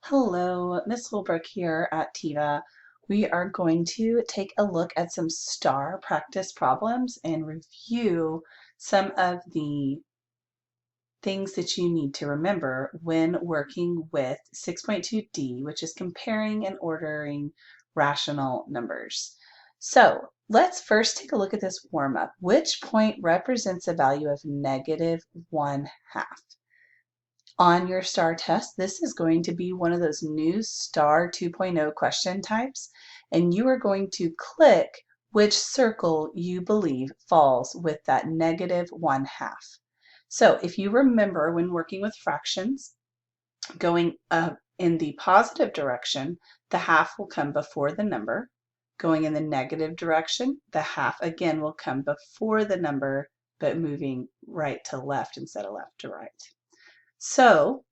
Hello, Miss Holbrook here at TIVA. We are going to take a look at some STAR practice problems and review some of the things that you need to remember when working with 6.2D, which is comparing and ordering rational numbers. So let's first take a look at this warm-up. Which point represents a value of -1/2? On your STAR test, this is going to be one of those new STAR 2.0 question types, and you are going to click which circle you believe falls with that -1/2. So if you remember when working with fractions, going up in the positive direction, the half will come before the number. Going in the negative direction, the half again will come before the number, but moving right to left instead of left to right. So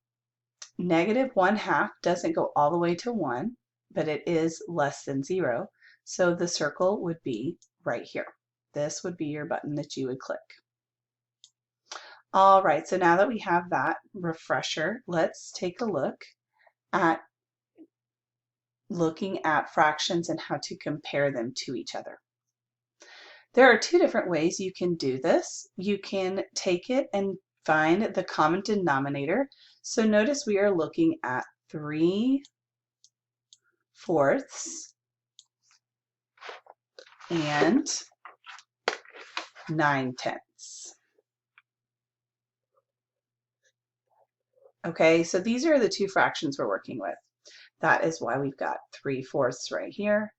-1/2 doesn't go all the way to 1, but it is less than 0. So the circle would be right here. This would be your button that you would click. All right, so now that we have that refresher, let's take a look at fractions and how to compare them to each other. There are two different ways you can do this. You can take it and find the common denominator. So notice we are looking at 3/4 and 9/10. Okay, so these are the two fractions we're working with. That is why we've got 3/4 right here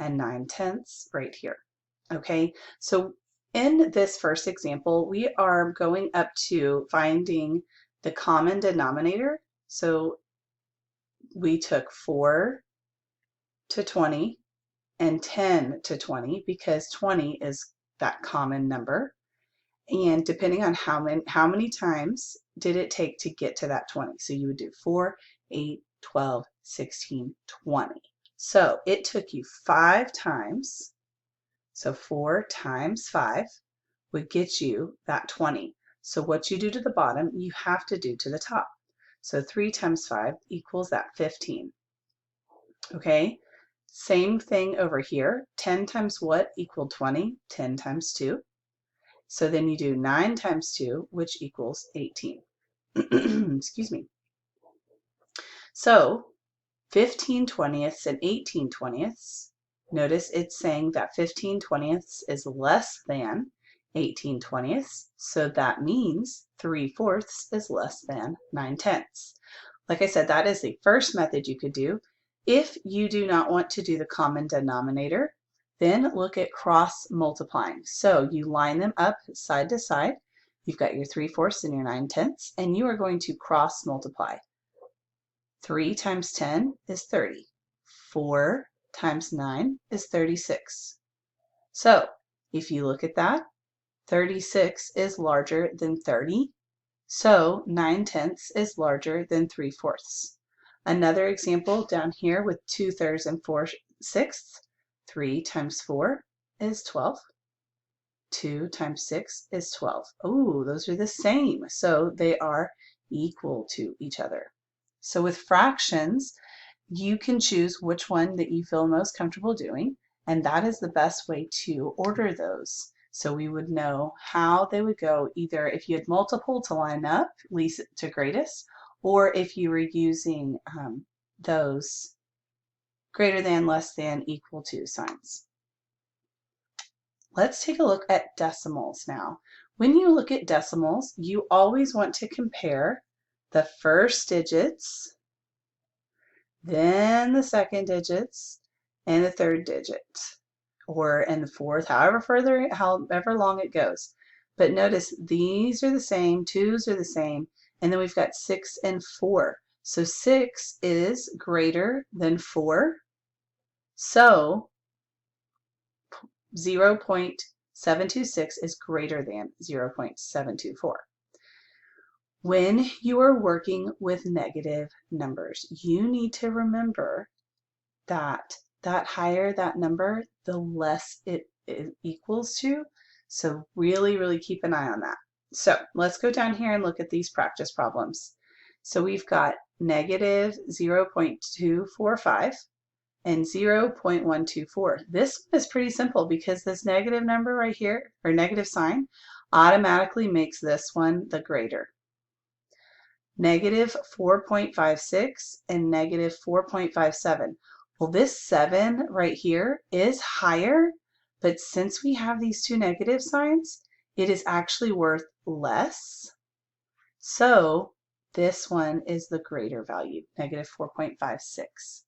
and 9/10 right here. Okay, so in this first example, we are going up to finding the common denominator. So we took 4 to 20 and 10 to 20 because 20 is that common number. And depending on how many times did it take to get to that 20. So you would do 4, 8, 12, 16, 20. So it took you 5 times. So 4 times 5 would get you that 20. So what you do to the bottom, you have to do to the top. So 3 times 5 equals that 15. Okay, same thing over here. 10 times what equaled 20? 10 times 2. So then you do 9 times 2, which equals 18. Excuse me. So 15/20 and 18/20. Notice it's saying that 15/20 is less than 18/20. So that means 3/4 is less than 9/10. Like I said, that is the first method you could do. If you do not want to do the common denominator, then look at cross multiplying. So you line them up side to side. You've got your 3/4 and your 9/10, and you are going to cross multiply. 3 times 10 is 30. 4 times 9 is 36. So if you look at that, 36 is larger than 30. So 9/10 is larger than 3/4. Another example down here with 2/3 and 4/6. 3 times 4 is 12. 2 times 6 is 12. Oh, those are the same. So they are equal to each other. So with fractions, you can choose which one that you feel most comfortable doing, and that is the best way to order those. So we would know how they would go either if you had multiple to line up, least to greatest, or if you were using those greater than, less than, equal to signs. Let's take a look at decimals now. When you look at decimals, you always want to compare the first digits, then the second digits, and the third digit, or and the fourth, however long it goes. But notice these are the same, 2's are the same, and then we've got 6 and 4. So 6 is greater than 4. So 0.726 is greater than 0.724. When you are working with negative numbers, you need to remember that higher that number, the less it equals to. So really, really keep an eye on that. So let's go down here and look at these practice problems. So we've got negative 0.245 and 0.124. This one is pretty simple because this negative number right here, or negative sign, automatically makes this one the greater. Negative 4.56 and negative 4.57. Well, this 7 right here is higher, but since we have these two negative signs, it is actually worth less. So this one is the greater value, negative 4.56.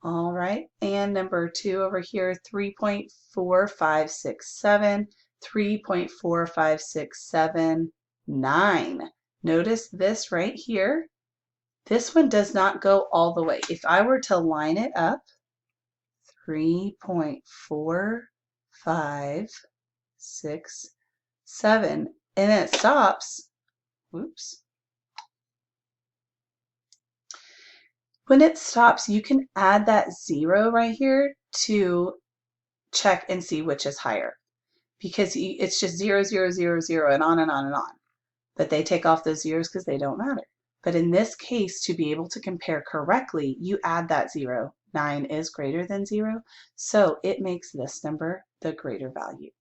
All right, and number 2 over here, 3.4567, 3.4567, Notice this right here. This one does not go all the way. If I were to line it up, 3.4567, and then it stops, whoops. When it stops, you can add that 0 right here to check and see which is higher, because it's just 0, 0, 0, 0, and on and on and on. But they take off those zeros because they don't matter. But in this case, to be able to compare correctly, you add that 0. 9 is greater than 0, so it makes this number the greater value.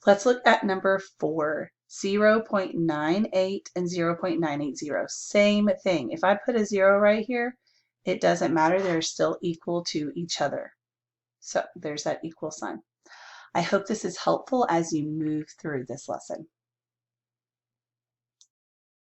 Let's look at number 4, 0.98 and 0.980. Same thing. If I put a 0 right here, it doesn't matter. They're still equal to each other. So there's that equal sign. I hope this is helpful as you move through this lesson.